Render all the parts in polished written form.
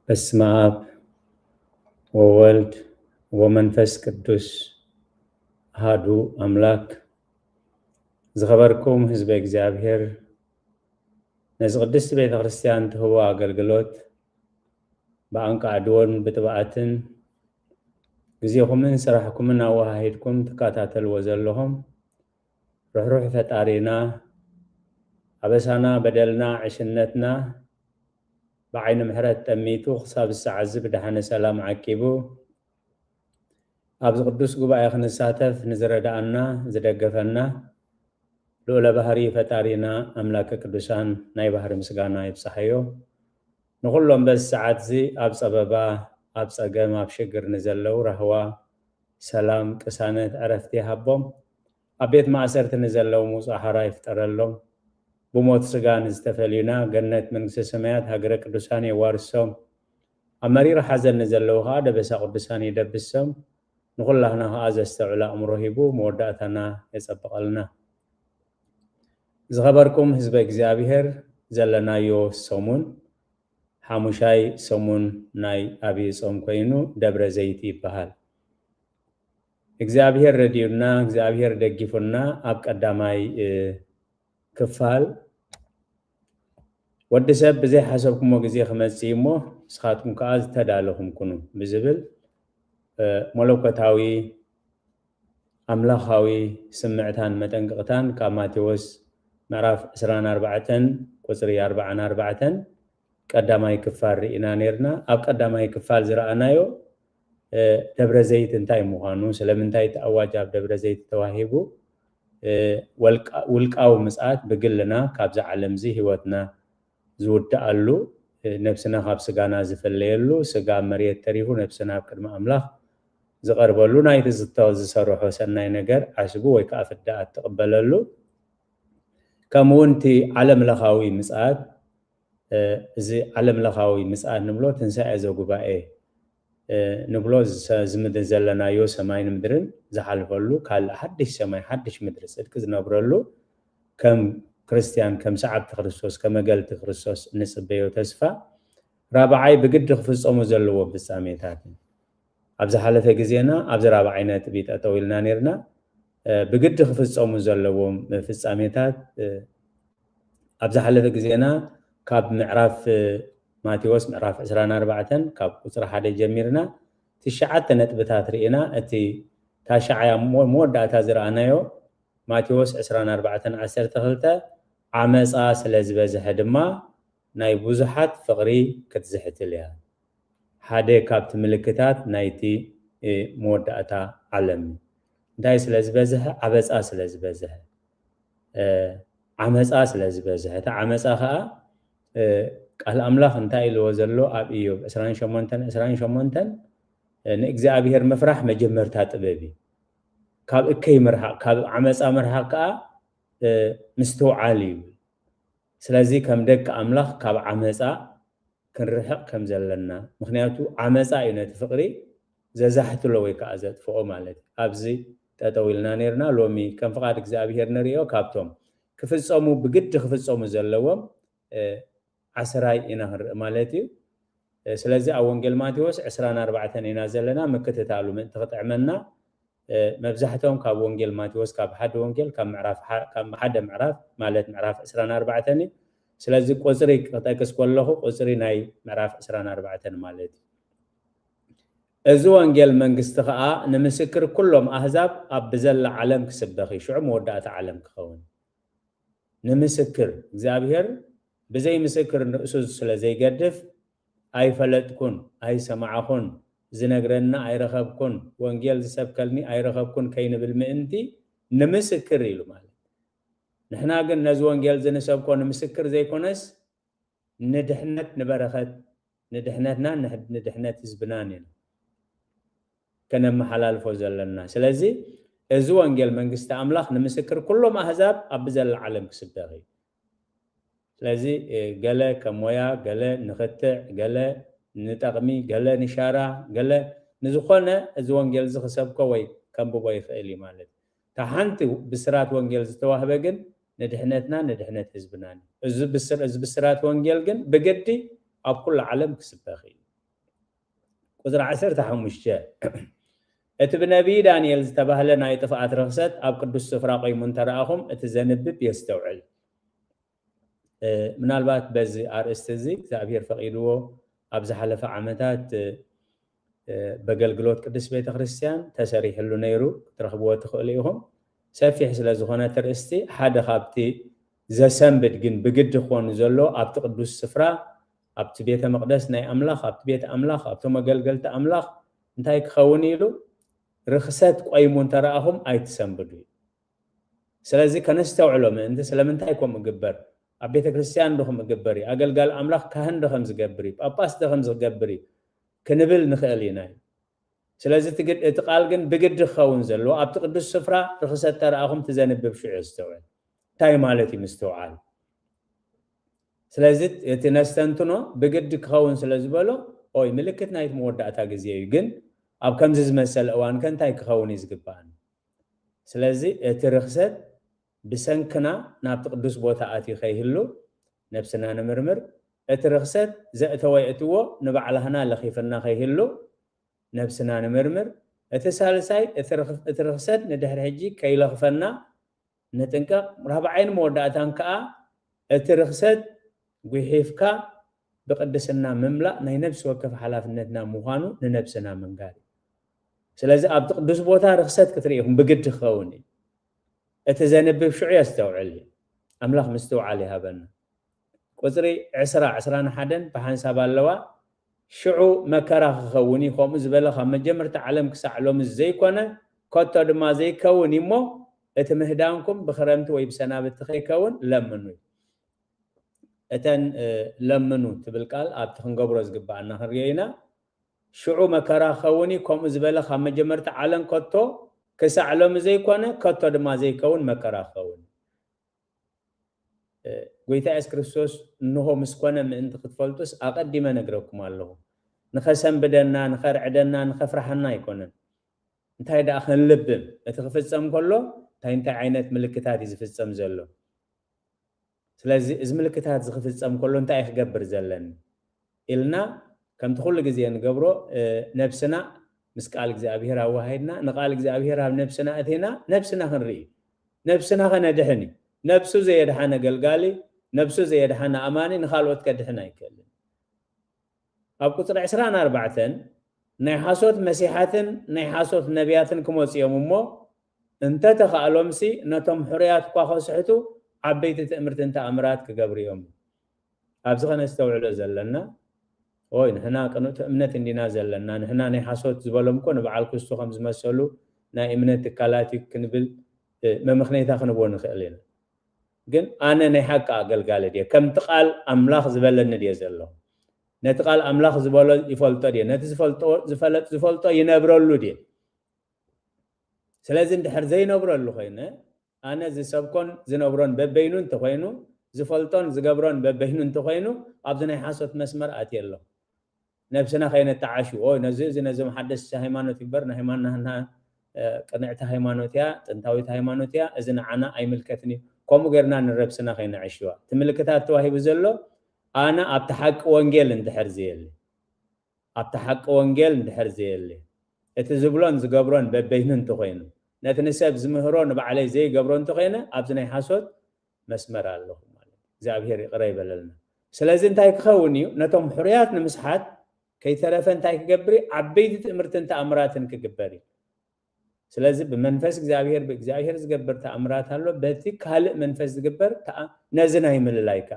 በስመ አብ ወወልድ ወመንፈስ ቅዱስ አሐዱ አምላክ። ዝኸበርኩም ህዝበ እግዚአብሔር ነዚ ቅድስት ቤተ ክርስቲያን ትህቦ አገልግሎት በአንቃዕድዎን ብጥባኣትን ጊዜኹምን ስራሕኩምን አወሃሂድኩም ትከታተልዎ ዘለኹም ርኅሩሕ ፈጣሪና አበሳና በደልና ዕሽነትና بعين محرت تميتو خصاب الساعة بدحنا سلام عكيبو أبز قدوس قبا يخن الساتف نزردعنا زدقفنا لولا بحري فتارينا أملاك قدوسان ناي بحر مسقانا يبصحيو نقول لهم بس ساعات زي أبز أبابا أبز أقام أبشقر نزلو رهوا سلام كسانت عرفتي حبهم أبيت ما أسرت نزلو موسى حرا يفترلهم بموت سجان استفلينا جنة من السماوات هجر قدسان يوارسهم أمرير حزن نزلوا هذا بس قدسان يدبسهم نقول لهنا هذا استعلاء أمره بو موداتنا يسبق لنا زغبركم حزب እግዚአብሔር ዘለናዮ ሰሙን ሐሙሻይ ሰሙን ናይ አብይ ጾም ኮይኑ ደብረ ዘይት ይባሃል። እግዚአብሔር ረዲዩና እግዚአብሔር ደግፉና አብ ቀዳማይ ክፋል ወዲ ሰብ ብዘይ ሓሰብኩሞ ግዜ ክመጽእ እሞ ንስኻትኩም ከዓ ዝተዳለኹም ኩኑ ብዝብል መለኮታዊ ኣምላኻዊ ስምዕታን መጠንቅቕታን ካብ ማቴዎስ ምዕራፍ 24 ቁጽሪ 44 ቀዳማይ ክፋል ርኢና ነርና። ኣብ ቀዳማይ ክፋል ዝረኣናዮ ደብረ ዘይት እንታይ ምዃኑ ስለምንታይ ተኣዋጅ ኣብ ደብረ ዘይት ተዋሂቡ ውልቃዊ ምጽኣት ብግልና ካብዚ ዓለም እዚ ህይወትና ዝውድኣሉ ነፍስና ካብ ስጋና ዝፈለየሉ ስጋ መሬት ተሪፉ ነፍስና ኣብ ቅድሚ ኣምላኽ ዝቐርበሉ ናይቲ ዝሰርሖ ሰናይ ነገር ዓስቡ ወይ ከዓ ፍዳኣት ትቕበለሉ ከምኡውን እቲ ዓለም ለኻዊ ምጽኣት እዚ ዓለም ለኻዊ ምጽኣት ንብሎ ትንሳኤ ዘጉባኤ ንብሎ ዝምድር ዘለናዮ ሰማይን ምድርን ዝሓልፈሉ ካልእ ሓድሽ ሰማይ ሓድሽ ምድሪ ጽድቂ ዝነብረሉ ከም ክርስቲያን ከም ሰዓብቲ ክርስቶስ ከመገልቲ ክርስቶስ ንጽበዮ ተስፋ ራብዓይ ብግዲ ክፍጸሙ ዘለዎም ፍጻሜታት ኣብ ዝሓለፈ ግዜና ኣብ ራብዓይ ነጥቢ ጠጠው ኢልና ነርና። ብግዲ ክፍጸሙ ዘለዎም ፍጻሜታት ኣብ ዝሓለፈ ግዜና ካብ ምዕራፍ ማቴዎስ ምዕራፍ 24 ካብ ቁጽሪ 1 ጀሚርና ትሽዓተ ነጥብታት ርኢና። እቲ ታሽዓያ መወዳእታ ዝረኣናዮ ማቴዎስ 24:12 ዓመፃ ስለዝበዝሐ ድማ ናይ ብዙሓት ፍቕሪ ክትዝሕትል እያ። ሓደ ካብቲ ምልክታት ናይቲ መወዳእታ ዓለም እንታይ ስለዝበዝሐ? ዓመፃ ስለዝበዝሐ ዓመፃ ስለዝበዝሐ እቲ ዓመፃ ከዓ ቃል ኣምላኽ እንታይ ኢልዎ ዘሎ ኣብ ኢዮብ 28 ንእግዚአብሔር ምፍራሕ መጀመርታ ጥበብ እዩ። ካብ እከይ ምርሓቅ ካብ ዓመፃ ምርሓቅ ከዓ ምስተውዓል እዩ። ስለዚ ከም ደቂ ኣምላኽ ካብ ዓመፃ ክንርሕቕ ከም ዘለና ምክንያቱ ዓመፃ እዩ ነቲ ፍቕሪ ዘዛሕትሎ ወይ ከዓ ዘጥፍኦ ማለት እዩ። ኣብዚ ጠጠው ኢልና ነርና። ሎሚ ከም ፍቓድ እግዚአብሔር ንሪኦ ካብቶም ክፍጸሙ ብግዲ ክፍጸሙ ዘለዎም 10 ኢና ክንርኢ ማለት እዩ። ስለዚ ኣብ ወንጌል ማቴዎስ 24 ኢና ዘለና። ምክትታሉ ምእንቲ ክጥዕመና መብዛሕትኦም ካብ ወንጌል ማቴዎስ ካብ ሓደ ወንጌል ካብ ሓደ ምዕራፍ ማለት ምዕራፍ 24 እዩ። ስለዚ ቁጽሪ ክጠቅስ ከለኹ ቁጽሪ ናይ ምዕራፍ 24 ማለት እዩ። እዚ ወንጌል መንግስቲ ከዓ ንምስክር ኩሎም ኣህዛብ ኣብ ብዘላ ዓለም ክስበኽ ሽዑ መወዳእታ ዓለም ክኸውን ንምስክር እግዚአብሔር ብዘይ ምስክር ንእሱ ስለ ዘይገድፍ ኣይፈለጥኩን ኣይሰማዓኹን ዝነግረና ኣይረኸብኩን ወንጌል ዝሰብከልኒ ኣይረኸብኩን ከይንብል ምእንቲ ንምስክር ኢሉ ማለት። ንሕና ግን ነዚ ወንጌል ዝንሰብኮ ንምስክር ዘይኮነስ ንድሕነት ንበረኸት ንድሕነትና ንድሕነት ህዝብናን ኢና ከነመሓላልፎ ዘለና። ስለዚ እዚ ወንጌል መንግስቲ ኣምላኽ ንምስክር ኩሎም ኣህዛብ ኣብ ብዘላ ዓለም ክስበኽ እዩ። ስለዚ ገለ ከም ሞያ ገለ ንኽትዕ ገለ ንጠቕሚ ገለ ንሻራ ገለ ንዝኾነ እዚ ወንጌል ዝኽሰብኮ ወይ ከንብቦ ይኽእል እዩ ማለት እዩ። እታ ሓንቲ ብስራት ወንጌል ዝተዋህበ ግን ንድሕነትና ንድሕነት ህዝብና እዚ ብስራት ወንጌል ግን ብገዲ ኣብ ኩሉ ዓለም ክስበኽ እዩ። قصر 15 اتبنبي دانيال تبهل ناي طفعت رخصت اب قدوس سفرا قيمون تراهم اتزنبب يستوعل ምናልባት በዚህ አርእስት እዚ እግዚአብሔር ፈቂድዎ አብዛ ሓለፈ ዓመታት በገልግሎት ቅዱስ ቤተክርስቲያን ተሰሪሕሉ ነይሩ ትረኽብዎ ትኽእሉ ኢኹም ሰፊሕ ስለ ዝኾነ ትርእስቲ ሓደ ካብቲ ዘሰንብድ ግን ብግዲ ክኾኑ ዘሎ ኣብቲ ቅዱስ ስፍራ ኣብቲ ቤተ መቅደስ ናይ ኣምላኽ ኣብቲ ቤተ ኣምላኽ ኣብቲ መገልገልቲ ኣምላኽ እንታይ ክኸውን ኢሉ ርክሰት ቆይሙን ተረኣኹም ኣይትሰንብዱ ስለዚ ከነስተውዕሎ ምእንቲ ስለምንታይ ከምኡ ግበር ኣብ ቤተ ክርስቲያን ድኹም ግበሪ ኣገልጋል ኣምላኽ ካህን ድኹም ዝገብሪ ጳጳስ ድኹም ዝገብሪ ክንብል ንኽእል ኢና ስለዚ እቲ ቃል ግን ብግዲ ክኸውን ዘሎ ኣብቲ ቅዱስ ስፍራ ርክሰት ተረኣኹም ትዘንብብ ሽዑ ዝተውዕል እንታይ ማለት እዩ ምስተውዓል ስለዚ እቲ ነስተንትኖ ብግዲ ክኸውን ስለ ዝበሎ ኦይ ምልክት ናይቲ መወዳእታ ግዜ እዩ ግን ኣብ ከምዚ ዝመሰለ እዋን ከንታይ ክኸውን እዩ ዝግባአን ስለዚ እቲ ርክሰት بسنكنا نابت قدوس بوتا آتي خيهلو نفسنا نمرمر اترخصت زأتوي اتوو نبعلهنا لخيفنا خيهلو نفسنا نمرمر اتسالساي اترخصت ندهر هجي كي لغفنا نتنكا رابعين موداتان كا اترخصت قيحيفكا بقدسنا مملا ناي نفس وكف حلافنتنا مغانو ننفسنا من قال سلازي ابت قدوس بوتا رخصت كتريهم بقد خوني اتزنبب شو يستوعل املاح مستوعل هبنا قصري عسران حدن بحنساب اللوا شعو مكره خوني خو مزبله خ مجمر تعلم كسعلوم زي كونه كوتو دما زي كوني مو اتمهدانكم بخرمت وي بسنابت خي كون لمنو اتن لمنو تبلقال ابتخن غبرز غبانا خرينا شعو مكره خوني كو مزبله خ مجمر تعلم كوتو كسعلوم زي كونه كوتو دما زي كون مكره خون قويتا اس كريستوس انه مسكونه من انت تفلطس اقدم نغركم الله نخسم بدنا نخرعدنا نخفرحنا يكونن انتي دا اخن لبم اتخفصم كله تاينتا عينت ملكتات يزفصم زلو ስለዚህ እዚ ምልክታት ዝኽፍጸም كله እንታይ ይገብር ዘለን ኢልና ከም ትኹሉ ግዜ ንገብሮ ነፍስና ምስ ቃል እግዚአብሔር አዋሃይድና ንቃል እግዚአብሔር ኣብ ነፍስና እቴና ነፍስና ክንርኢ ነፍስና ከነድሕኒ ነፍሱ ዘየድሓነ ገልጋሊ ነፍሱ ዘየድሓነ ኣማኒ ንኻልኦት ከድሕና ይከልን ኣብ ቁጥሪ 24 ናይ ሓሶት መሲሓትን ናይ ሓሶት ነቢያትን ክመጽኦም እሞ እንተ ተኻእሎምሲ ነቶም ሕርያት እኳ ከስሕቱ ዓበይቲ ትእምርትን ተኣምራት ክገብርዮም ኣብዚ ከነስተውዕሎ ዘለና ኦይ ንሕና ቅኑዕ እምነት እንዲና ዘለና ንሕና ናይ ሓሶት ዝበሎም ኮ ንበዓል ክርስቶ ከም ዝመሰሉ ናይ እምነት ትካላት ክንብል መምኽኔታ ክንብዎ ንኽእል ኢና ግን ኣነ ናይ ሓቂ ኣገልጋሊ ድየ ከምቲ ቃል ኣምላኽ ዝበለኒ ድየ ዘሎ ነቲ ቃል ኣምላኽ ዝበሎ ይፈልጦ ድየ ነቲ ዝፈልጦ ይነብረሉ ድየ ስለዚ እንድሕር ዘይነብረሉ ኮይነ ኣነ ዝሰብኮን ዝነብሮን በበይኑ እንተኮይኑ ዝፈልጦን ዝገብሮን በበይኑ እንተኮይኑ ኣብዚ ናይ ሓሶት መስመር ኣትየ ኣለኹ ነብስና ከይነተዓሹ ኦይ ነዚ ነዞም ሓደስቲ ሃይማኖት ይግበር ንሃይማኖትና ቅንዕቲ ሃይማኖት እያ ጥንታዊት ሃይማኖት እያ እዚ ንዓና ኣይምልከትኒ ከምኡ ጌርና ንረብስና ከይነዕሽዋ እቲ ምልክታት ተዋሂቡ ዘሎ ኣነ ኣብቲ ሓቂ ወንጌል እንድሕር ዘየለ ኣብቲ ሓቂ ወንጌል እንድሕር ዘየለ እቲ ዝብሎን ዝገብሮን በበይኑ እንተኮይኑ ነቲ ንሰብ ዝምህሮ ንባዕለይ ዘይገብሮ እንተኮይነ ኣብዚ ናይ ሓሶት መስመር ኣለኹ ማለት እግዚአብሔር ይቅረ ይበለልና ስለዚ እንታይ ክኸውን እዩ ነቶም ሕርያት ንምስሓት ከይተረፈ እንታይ ክገብር ዓበይቲ ትእምርትን ተኣምራትን ክግበር እዩ ስለዚ ብመንፈስ እግዚአብሔር ብእግዚአብሔር ዝገብር ተኣምራት ኣሎ በቲ ካልእ መንፈስ ዝግበር ነዚ ናይ ምልላይካ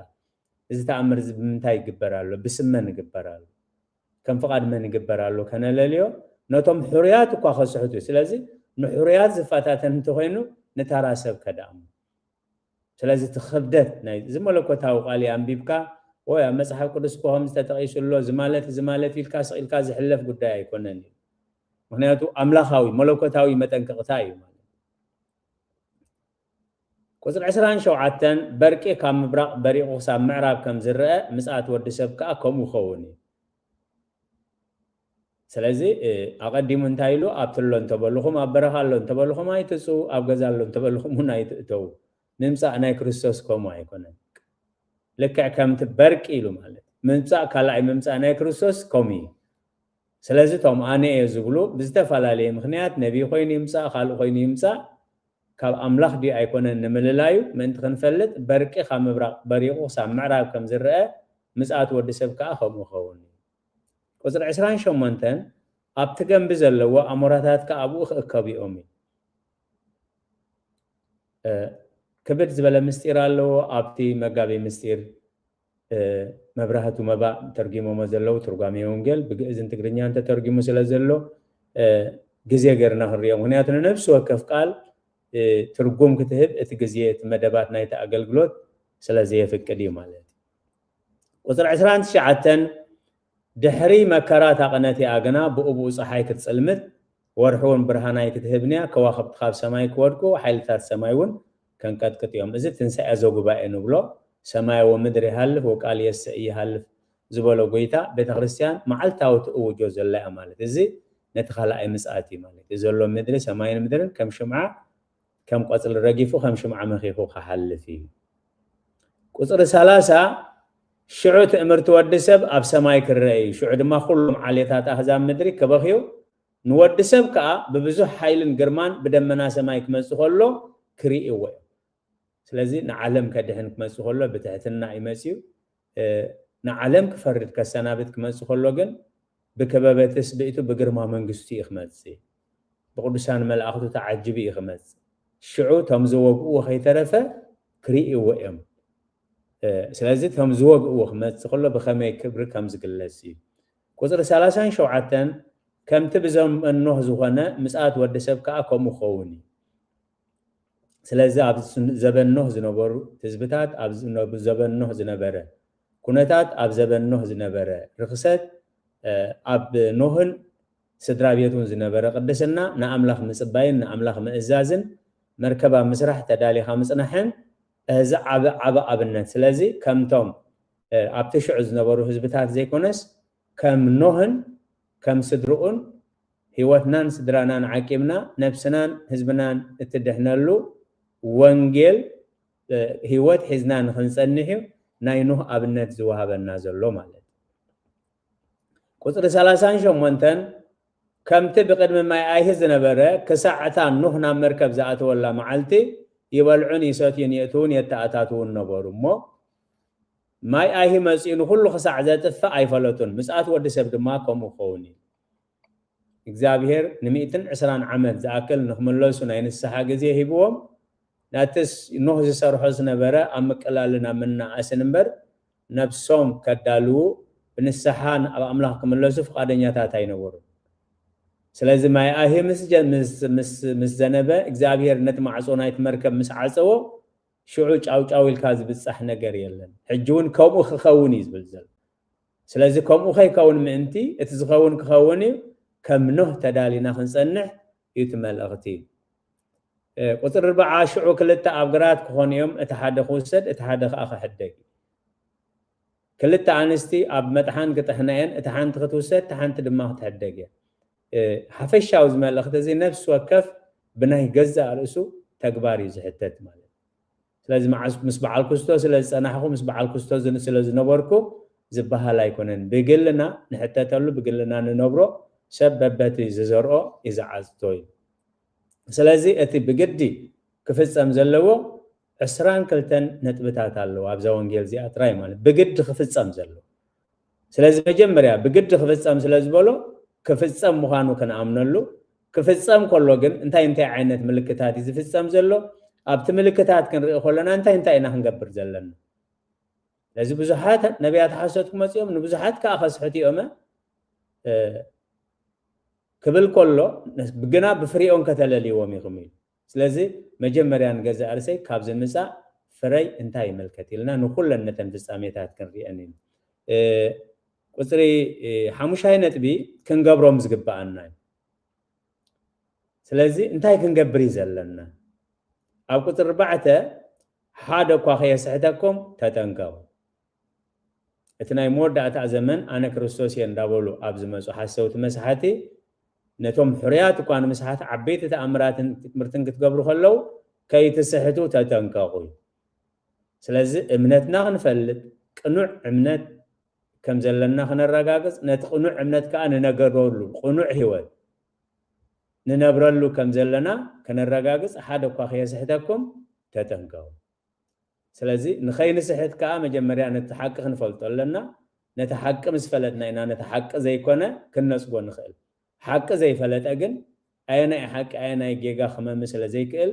እዚ ተኣምር ብምንታይ ይግበር ኣሎ ብስመን ይግበር ኣሎ ከም ፍቃድ መን ይግበር ኣሎ ከነለልዮ ነቶም ሕርያት እኳ ከስሕቱ ስለዚ ንሕርያት ዝፋታተን እንተኮይኑ ንታራሰብ ከዳእሙ ስለዚ ትኽብደት ናይ ዝመለኮታዊ ቃል ኣንቢብካ ወይ ኣብ መጽሓፍ ቅዱስ ኮም ዝተጠቂሱሎ ዝማለት ኢልካ ስኢልካ ዝሕለፍ ጉዳይ ኣይኮነን እዩ ምክንያቱ ኣምላኻዊ መለኮታዊ መጠንቀቕታ እዩ ማለት ቁፅሪ 27 በርቂ ካብ ምብራቕ በሪቑ ክሳብ ምዕራብ ከም ዝረአ ምጽኣት ወዲ ሰብ ከዓ ከምኡ ይኸውን እዩ ስለዚ ኣቀዲሙ እንታይ ኢሉ ኣብትሎ እንተበልኹም ኣብ በረኻ ኣሎ እንተበልኹም ኣይትፁ ኣብ ገዛ ኣሎ እንተበልኹም እውን ኣይትእተዉ ንምፃእ ናይ ክርስቶስ ከምኡ ኣይኮነን ልክዕ ከምቲ በርቂ ኢሉ ማለት ምምፃእ ካልኣይ ምምፃእ ናይ ክርስቶስ ከምኡ እዩ ስለዚህ ቶም ኣነ ዝብሉ ብዝተፈላለየ ምክንያት ነቢ ኮይኑ ይምፃእ ካልእ ኮይኑ ይምፃእ ካብ ኣምላኽ ዲ ኣይኮነን ንምልላዩ ምእንቲ ክንፈልጥ በርቂ ካብ ምብራቕ በሪቑ ክሳብ ምዕራብ ከም ዝርአ ምፅኣት ወዲ ሰብ ከዓ ከምኡ ይኸውን ቁፅሪ 28 ኣብቲ ገንቢ ዘለዎ ኣሞራታት ከዓ ኣብኡ ክእከቡ እዮም كبد زبالة مستير الله أبتي مجابي مستير مبرهة ومبا ترجمة مزلو ترجمة يونجل بإذن تقرني أنت ترجمة سلزلو جزية غيرنا هريا وهنياتنا نفس وكيف قال ترجم كتاب اتجزية مدبات نايت أقل قلوت سلزية في القديم عليه وصل عشران شعتن دحري مكرات قناتي أجنا بأبو صحيح كتسلمت ورحون برهاناي كتهبنيا كواخب تخاف سماي كوركو حيلتات سمايون كان كتكت يوم إذا تنسى أزوج بقى نبلو سماي ومدري هل وقال يسئي هل زبالو قيتا بيت خريستيان معلتاو تقو جوز الله أمالت إزي نتخلق أي مسآتي مالت إزولو مدري سماي مدري كم شمعة كم قتل الرقيفو كم شمعة مخيفو خحل فيه قصر ثلاثة شعوت أمرت ودسب أب سماي كرئي شعود ما خلهم عليتات أحزام مدري كبخيو نودسب كأ ببزو حيل جرمان بدمنا سماي كمسخلو كريئي وي سلازي نعلم كدهن كمسخلو بتاعتنا يمسيو نعلم كفرد كسنابت كمسخلو جن بكبابتس بيتو بجرما منجستي إخماتسي بقدسان ملأخذ تعجبي إخماتسي شعو تمزوج وخي ترفه كريئي ويم سلازي تمزوج وخماتسخلو بخمي كبر كمز قلسي كوزر سلاسان شوعتن كم تبزم انه زغنا مسات ودسب كاكم مخوني سلازي اب زبن نوح زنبر تثبتات اب زبن نوح زنبره كونتات اب زبن نوح زنبره رخصت اب نوحن سدرابيتون زنبره قدسنا ناملاخ مصباين ناملاخ مئزازن مركبا مسرح تدالي خمصنحن از عب ابنت سلازي كمتم اب تشع زنبرو حزبتات زيكونس كم نوحن كم سدرؤن هيوتنان سدرانان عاكمنا نفسنان حزبنان اتدهنلو وانجيل هيوت حزنان خنصنحو ناينوه ابنت زوهابنا زلو مالت قصر 38 كم تبقد ما ايهز نبره كساعتان نوحنا مركب زات ولا معلتي يبلعون يساتين ياتون يتاتاتون نبرو مو ماي ايه مسئين كله خساع ذات ايفلتون مسات ود سب دما كم خوني اغزابير نميتن 20 عمل زاكل نخملوسو ناين السحا غزي هيبوم ناتس نوح زسرحوس نبره امقلالنا منا اسنبر نفسهم كدالو بنسحان املاح كملوسو فقادنياتات اينورو سلازم ماي ايه مسجنبه اغزابير نت معصونايت مركب مسعصو شعوج أو الكاز بتصح نجار يلن حجون كم خخون يزبلزل سلازي كم خي كون منتي اتزخون كخوني كم نه تدالينا خنصنح يتمل اغتي قطر 4 شعو كلتا ابغرات كون يوم اتحاد خوسد اتحاد اخ حدق كلتا انستي اب مطحان قطحناين اتحان تختوسد تحان تدما تحدق حفشاو زمل اخت زي نفس وكف بنهي جزا راسو تكباري زحتت مال لازم مسبع الكستوس لازم أنا حكم مسبع الكستوس لازم نبركو زبها لا يكونن بقلنا نحتى تلو بقلنا ننبرو سببت ززرو إذا عزتوي سلازي أتي بجدي كفت أمزلوا عسران كلتن نتبتات الله أبزون جيل زي أتراي مال بجد خفت أمزلوا سلازي مجمريا بجد خفت أمزل بولو كفت أم مخانو كان أمنلو كفت أم كله جن أنت عينت ملكتات إذا فت أمزلوا أبت ملكتات كن خلنا أنت إنا هنقبر زلنا لازم بزحات نبيات حاستكم مسيوم نبزحات كأخذ حتي أمه قبل كله بجنا بفريقون كتللي وميغميل لازم مجمريان جزء أرسي كابز المساء فري انتهي ملكتي لنا نقول لنا تنفس أميتات كن ريانين قصري حموش هاي نتبي كن قبرهم مزقبا عنا لازم انتهي كن قبري زلنا أو كتر 4 حدا كواخي سحتكم تتنقوا اتناي مودة زمن أنا كريستوسي ندابولو أبز مسو حسوت مسحتي نتوم حريات وكان مسحات عبيت تأمرات مرتن كتقبرو خلو كي تسحتو تتنقوا سلازي امنتنا نفلت قنوع امنت كم زلنا خنا الرجاجز نتقنع عملت كأن نجرولو قنوع هوت ننبرلو كم زلنا كنا الرجاجز أحد وقاخي سحتكم تتنقو سلازي نخين سحت كأم جمريا نتحقق نفلت لنا نتحقق مسفلتنا إن نتحقق زي كنا كنا سقون نخيل حق زي فلت أجن أنا حق أنا يجيجا خمام مثل زي كل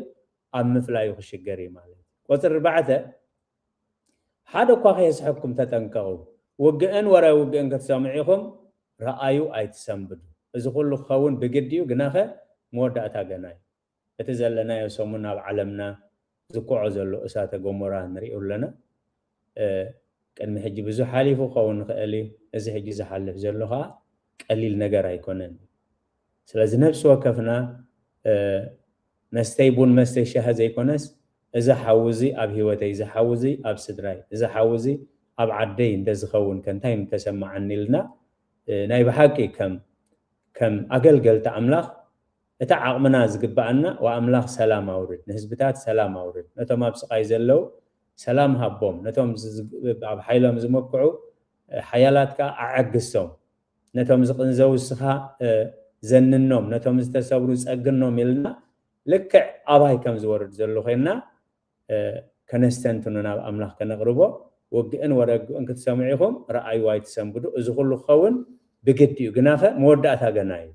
أم فلا يخش الجري مالي وتر بعده حد وقاخي سحكم تتنقو وجئن ورا وجئن كتسامعيهم رأيو أي تسمبد إذا كله خون بجديو جناخه مودة أتاجناي اتزلنا يسمونا بعلمنا زكوع زلوا أسات جمرة نريء لنا كان محجي بزو حالي فوق خون خالي إذا حجي زحلف زلها قليل نجار يكونن سلازم نفس وقفنا مستيبون مستيشه زي كونس إذا حوزي أبي وتي إذا حوزي أب صدراي إذا حوزي أب عدين دزخون كان تايم تسمع عني لنا نايب حكي كم أقل تعملخ اتعاق مناز قبعنا وأملاخ سلام أورد نسبتات سلام أورد نتوم أبسقاي زلو سلام هبوم نتوم بحيلهم زموكعو حيالاتك أعقسهم نتوم زقنزو السخاء زن النوم نتوم زتسابرو زقن النوم يلنا لك أباي كم زورد زلو خينا كنستنتننا أملاخ كنقربو وقئن ورقو انك تسامعيهم رأي وايد تسامبدو إذا كله خون بقديو قناخة مودعتها قناي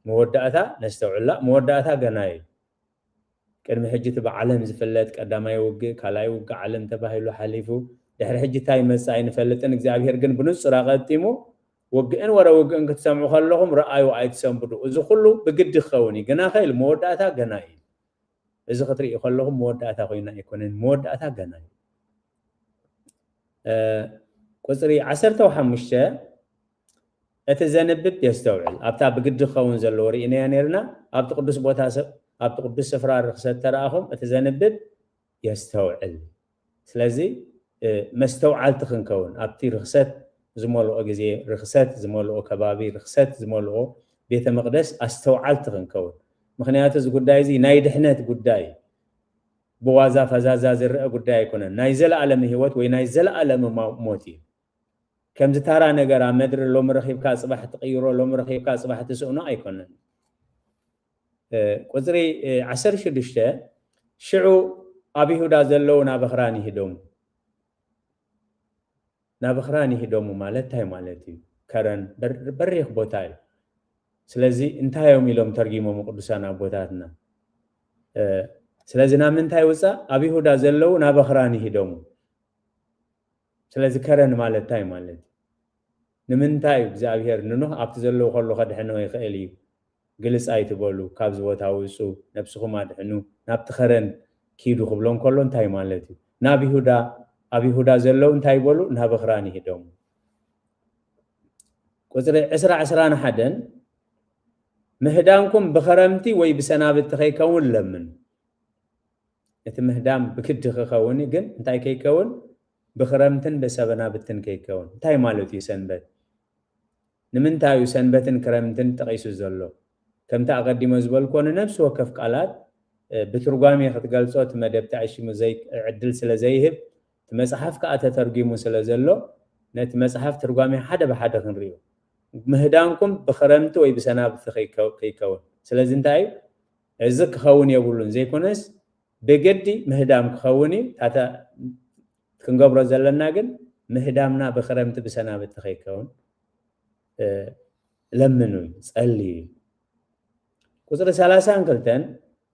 مودعتها نستوعلا مودعتها قناي كان محجي تبع علم زفلت قدامي يوقع كلا يوقع علم تباهيلو حليفو دحر حجي تاي مساي نفلت انك زابير قن بنص راقتيمو وقئن ورقو انك تسامعو خلهم رأي وايد تسامبدو إذا كله بقدي خوني قناخة المودعتها قناي إذا خطري يخلهم مودعتها خوينا يكونن مودعتها قناي قصري عسرته وحمشة اتزنبب يستوعل ابتا بقد خون زلوري اني نيرنا اب تقدس بوتا اب تقدس سفرار رخصت تراهم اتزنبب يستوعل سلازي مستوعل تخنكون ابتي رخصت زمولو اجزي رخصت زمولو كبابي رخصت زمولو بيت مقدس استوعل تخنكون مخنيات ز غداي زي ناي دحنت غداي بوازا فزازا زرق غداي يكون نايزل عالم هيوت وي نايزل عالم موتي كم زتارا نغرا مدر لو مرخيبكا صباح تقيرو لو مرخيبكا صباح تسونو ايكونن قزري 10 شدشته شعو ابي هدا زلو نابخراني هدوم ማለት ታይ ማለት እዩ ከረን በሪኽ ቦታ እዩ ስለዚህ እንታየው ሚሎም ተርጊሞም ቅዱሳን አቦታትና ስለዚህ ናምንታይ ወፃ አቢ ሁዳ ዘለው ናበኽራኒ ሂዶሙ ስለዚህ ከረን ማለት ታይ ማለት ንምንታይ እግዚአብሔር ንኖህ ኣብቲ ዘለው ከሎ ከድሕነው ይኽእል እዩ ግልጽ ኣይትበሉ ካብ ዝቦታ ውፁ ነፍስኹም ኣድሕኑ ናብቲ ከረን ኪዱ ክብሎም ከሎ እንታይ ማለት እዩ አቢ ሁዳ ዘለው እንታይ በሉ ናበኽራኒ ሂዶሙ ቁጥሪ 10 مهدامكم بخرمتي وي بسنابت خيكون لمن ات مهدام بكد خخوني جن انتاي كيكون بخرمتن بسبنابتن كيكون انتاي مالوتي سنبت نمنتايو سنبتن كرمتن تقيسو زلو كم تقدمو زبلكون نفس وكف قالات بترغامي خطغلصوت مدب تعشي مزيك عدل سلازيهب تمصحف كاته ترجمو سلازلو نت مصحف ترغامي حدا بحدا خنريو مهدانكم بخرمت وي بسنابت خيكون سلازي انتاي ازك خون يبولون زي كونس بجدي مهدام خوني تاتا كنغبر زلنا جن مهدامنا بخرمت بسنابت خيكون لمنو صلي ቁጥር 30 አንከልተን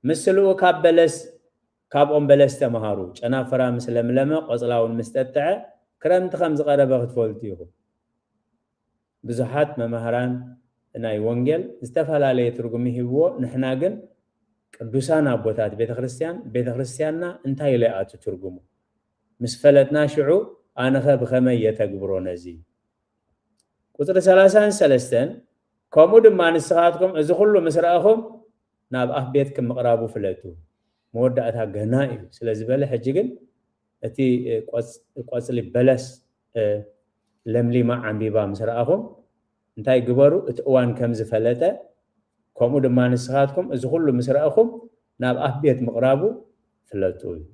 ምስሉ ካብበለስ ካብኦም በለስ ተማሃሩ ጨናፈራ ምስለምለመ ቆጽላውን መስጠጥዐ ክረምት ከም ዝቀረበ ክትፈልጡ ይኹ ብዙሓት መማህራን ናይ ወንጌል ዝተፈላልየ ትርጉም ይህብዎ ንሕና ግን ቅዱሳን አቦታት ቤተክርስቲያንና እንታይ ለያቱ ትርጉሙ ምስ ፈለጥና ሽዑ ኣነኸ ብኸመይ የተግብሮ ነዚ ቁጥር 33 ከምኡ ድማ ንስኻትኩም እዚ ኩሉ ምስራእኹም ናብ ኣፍ ቤትኩም ምቕራቡ ፍለጡ መወዳእታ ገና እዩ ስለዚ በለ ሕጂ ግን እቲ ቆጽሊ በለስ ለምሊማ ዓንቢባ ምስራእኹም እንታይ ግበሩ እቲ እዋን ከም ዝፈለጠ ከምኡ ድማ ንስኻትኩም እዚ ኩሉ ምስራእኹም ናብ ኣፍ ቤት ምቕራቡ ፍለጡ እዩ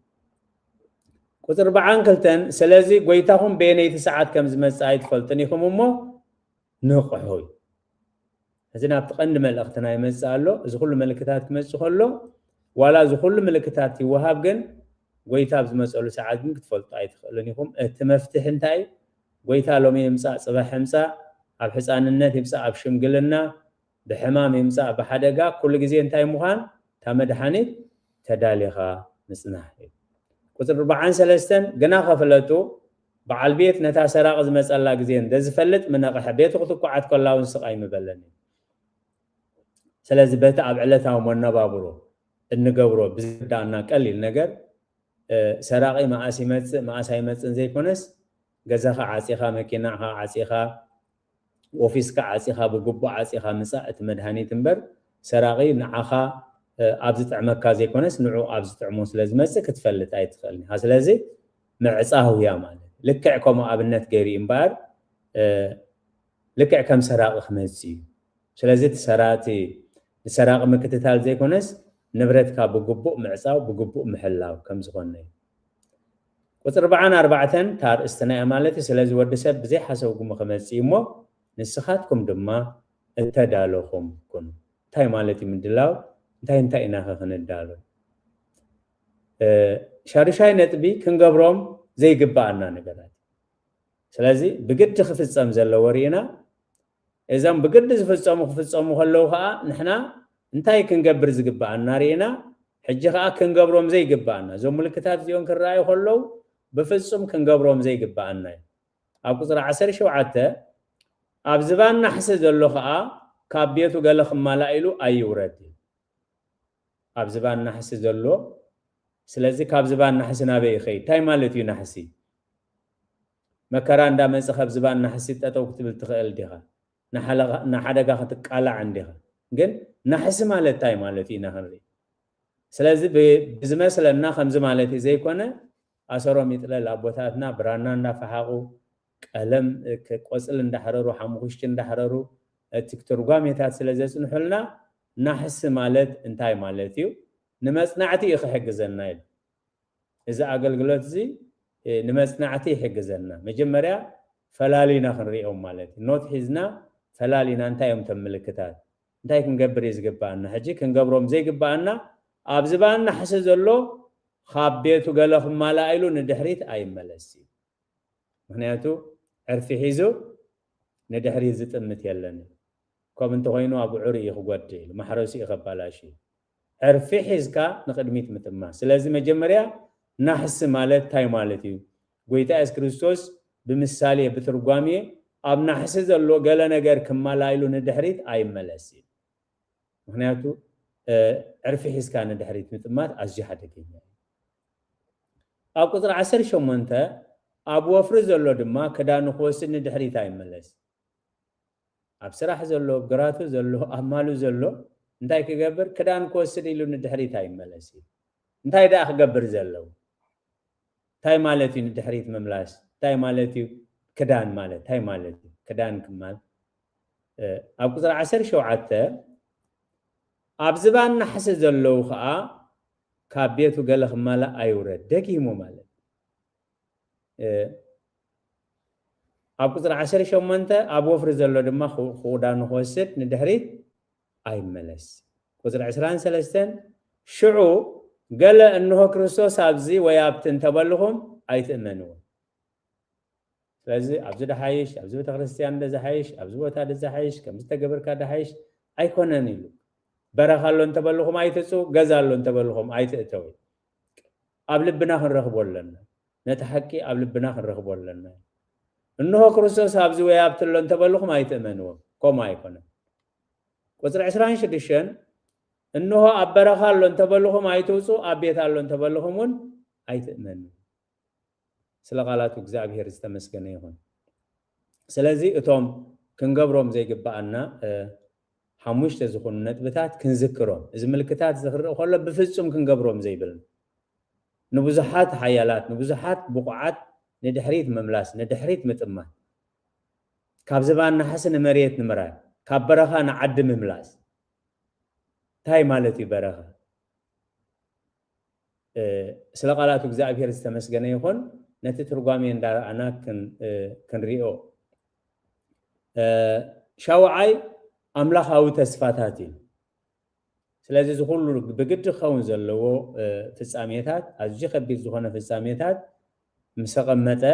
ቁጥር 42 ስለዚ ጎይታኹም በየነይቲ ሰዓት ከም ዝመጽእ ኣይትፈልጡን ኢኹም እሞ ንቑሑ እዚ ናብቲ ቀንዲ መልእኽትና ይመጽእ ኣሎ እዚ ኩሉ ምልክታት ክመጽእ ከሎ ዋላ እዚ ኩሉ ምልክታት ይወሃብ ግን ጎይታ ብዝመጸሉ ሰዓት ግን ክትፈልጡ ኣይትኽእሉን ኢኹም እቲ መፍትሒ እንታይ ጎይታ ሎሚ ይምጻእ ጽባሕ ይምጻእ ኣብ ሕፃንነት ይምጻእ ኣብ ሽምግልና ብሕማም ይምጻእ ብሓደጋ ኩሉ ግዜ እንታይ ምዃን ታ መድሓኒት ተዳሊኻ ምጽናሕ እዩ ቁጥር 43 ግና ኸፍለጡ በዓል ቤት ነታ ሰራቕ ዝመጸላ ግዜ እንደዝፈልጥ ምነቕሐ ቤቱ ክትኳዓት ከላውን ስቃይ ምበለኒ ስለዚ በቲ ኣብ ዕለታዊ መነባብሮ እንገብሮ ብዝዳእና ቀሊል ነገር ሰራቂ ማእስ ይመጽእ ማእስ ኣይመጽእን ዘይኮነስ ገዛኻ ዓጺኻ መኪናኻ ዓጺኻ ኦፊስካ ዓጺኻ ብግቡእ ዓጺኻ ምጻእ እቲ መድሃኒት እምበር ሰራቂ ንዓኻ ኣብ ዝጥዕመካ ዘይኮነስ ንዑ ኣብ ዝጥዕሞ ስለዝመጽእ ክትፈልጥ ኣይትኽእልኒ ስለዚ ምዕጻው እያ ማለት ልክዕ ከምኡ ኣብነት ገይሩ እምበር ልክዕ ከም ሰራቂ ክመጽእ እዩ ስለዚ እቲ ሰራቂ ምክትታል ዘይኮነስ ንብረትካ ብግቡእ ምዕጻው ብግቡእ ምሕላው ከም ዝኾነ እዩ ቁጥር 44 ታርእስትና ማለት ስለዚ ወዲ ሰብ ብዘይ ሓሰብኩም ክመጽእ እሞ ንስኻትኩም ድማ እተዳለኹም ኩኑ እንታይ ማለት እዩ ምድላው እንታይ ኢና ክንዳሎ ሻርሻይ ነጥቢ ክንገብሮም ዘይግባአና ነገራት ስለዚ ብግዲ ክፍጸም ዘለዎ ሪኢና እዞም ብግዲ ዝፍጸሙ ክፍጸሙ ከለዉ ከዓ ንሕና እንታይ ክንገብር ዝግባአና ሪኢና ሕጂ ከዓ ክንገብሮም ዘይግባአና እዞም ምልክታት እዚኦም ክረኣዩ ከለዉ ብፍጹም ክንገብሮም ዘይግባአና እዩ ኣብ ቁጥሪ 17 ኣብ ዝባን ናሕሲ ዘሎ ከዓ ካብ ቤቱ ገለ ክማላእ ኢሉ ኣይውረድ ኣብ ዝባን ናሕሲ ዘሎ ስለዚ ካብ ዝባን ናሕሲ ናበይ ይኸይድ እንታይ ማለት እዩ ናሕሲ መከራ እንዳመጽእ ካብ ዝባን ናሕሲ ጠጠው ክትብል ትኽእል ዲኻ ንሓደጋ ክትቃላዕ እንዲኻ ግን ናሕሲ ማለት እንታይ ማለት ኢና ክንርኢ ስለዚ ብዝመስለና ከምዚ ማለት እዩ ዘይኮነ ኣሰሮም ይጥለል ኣቦታትና ብራና እንዳፈሓቑ ቀለም ቆጽል እንዳሕረሩ ሓሙኽሽቲ እንዳሕረሩ እቲ ትርጓሜታት ስለ ዘጽንሑልና ናሕሲ ማለት እንታይ ማለት እዩ ንመጽናዕቲ ይሕግዘና ኢሉ እዚ ኣገልግሎት እዚ ንመጽናዕቲ ይሕግዘና መጀመርያ ፈላሊና ክንሪኦም ማለት እዩ ኖት ሒዝና ፈላሊና እንታይ እዮም ቶም ምልክታት እንታይ ክንገብር እዩ ዝግባአና ሕጂ ክንገብሮም ዘይግባአና ኣብ ዝባን ናሕሲ ዘሎ ካብ ቤቱ ገለ ክማላእ ኢሉ ንድሕሪት ኣይመለስ እዩ ምክንያቱ ዕርፊ ሒዙ ንድሕሪት ዝጥምት የለን ከም እንተኮይኑ ኣብ ዕሩ እዩ ክጎድእ ኢሉ ማሕረሱ እዩ ከበላሽ እዩ ዕርፊ ሒዝካ ንቅድሚት ምጥማት ስለዚ መጀመርያ ናሕሲ ማለት እንታይ ማለት እዩ ጎይታ ኢየሱስ ክርስቶስ ብምሳሌ ብትርጓሜ ኣብ ናሕሲ ዘሎ ገለ ነገር ክማላእ ኢሉ ንድሕሪት ኣይመለስ እዩ ምክንያቱ ዕርፊ ሒዝካ ንድሕሪት ምጥማት ኣዝዩ ሓደገኛ እዩ ኣብ ቁጥሪ 18 ኣብ ወፍሪ ዘሎ ድማ ክዳኑ ክወስድ ንድሕሪት ኣይመለስ ኣብ ስራሕ ዘሎ ግራቱ ዘሎ ኣብ ማሉ ዘሎ እንታይ ክገብር ክዳን ክወስድ ኢሉ ንድሕሪት ኣይመለስ እዩ እንታይ ደኣ ክገብር ዘለዎ እንታይ ማለት እዩ ንድሕሪት ምምላስ እንታይ ማለት እዩ ክዳን ማለት እንታይ ማለት እዩ ክዳን ክማል ኣብ ቁጥሪ 17 ኣብ ዝባን ናሕሲ ዘለዉ ከዓ ካብ ቤቱ ገለ ክማላእ ኣይውረድ ደጊሙ ማለት ኣብ ቁጥሪ 18 ኣብ ወፍሪ ዘሎ ድማ ክዳኑ ክወስድ ንድሕሪት ኣይመለስ ቁጥሪ 23 ሽዑ ገለ እንሆ ክርስቶስ ኣብዚ ወይ ኣብቲ እንተበልኹም ኣይትእመንዎ ስለዚ ኣብዚ ደሓይሽ ኣብዚ ቤተክርስትያን እንደዝሓይሽ ኣብዚ ቦታ ደዝሓይሽ ከም ዝተገበርካ ደሓይሽ ኣይኮነን ኢሉ በረኻ ኣሎ እንተበልኹም ኣይትፁ ገዛ ኣሎ እንተበልኹም ኣይትእተው ኣብ ልብና ክንረኽቦ ኣለና ነቲ ሓቂ ኣብ ልብና ክንረኽቦ ኣለና እንሆ ክርስቶስ ኣብዚ ወይ ኣብቲ ኣሎ እንተበልኹም ኣይትእመንዎ ከምኡ ኣይኮነን ቁጥሪ 26 እንሆ ኣብ በረኻ ኣሎ እንተበልኹም ኣይትውፁ ኣብ ቤት ኣሎ እንተበልኹም እውን ኣይትእመኑ ስለ ቃላቱ እግዚአብሔር ዝተመስገነ ይሁን ስለዚ እቶም ክንገብሮም ዘይግባአና ሓሙሽተ ዝኾኑ ነጥብታት ክንዝክሮም እዚ ምልክታት ዝኽርኢ ከሎ ብፍጹም ክንገብሮም ዘይብልና ንብዙሓት ሓያላት ንብዙሓት ብቑዓት ንድሕሪት ምምላስ ንድሕሪት ምጥማት ካብ ዝባን ናሕሲ ንመሬት ንምራይ ካብ በረኻ ንዓዲ ምምላስ እንታይ ማለት እዩ በረኻ سلقالات እግዚአብሔር ዝተመስገነ ይሁን ነቲ ትርጓሜ እንዳራአና ክንሪኦ ሻውዓይ አምላኻዊ ተስፋታት እዩ ስለዚህ ዝሁሉ ብግድ ኸውን ዘለዎ ፍጻሜታት አዝጂ ከቢድ ዝኾነ ፍጻሜታት ምሰቀመጠ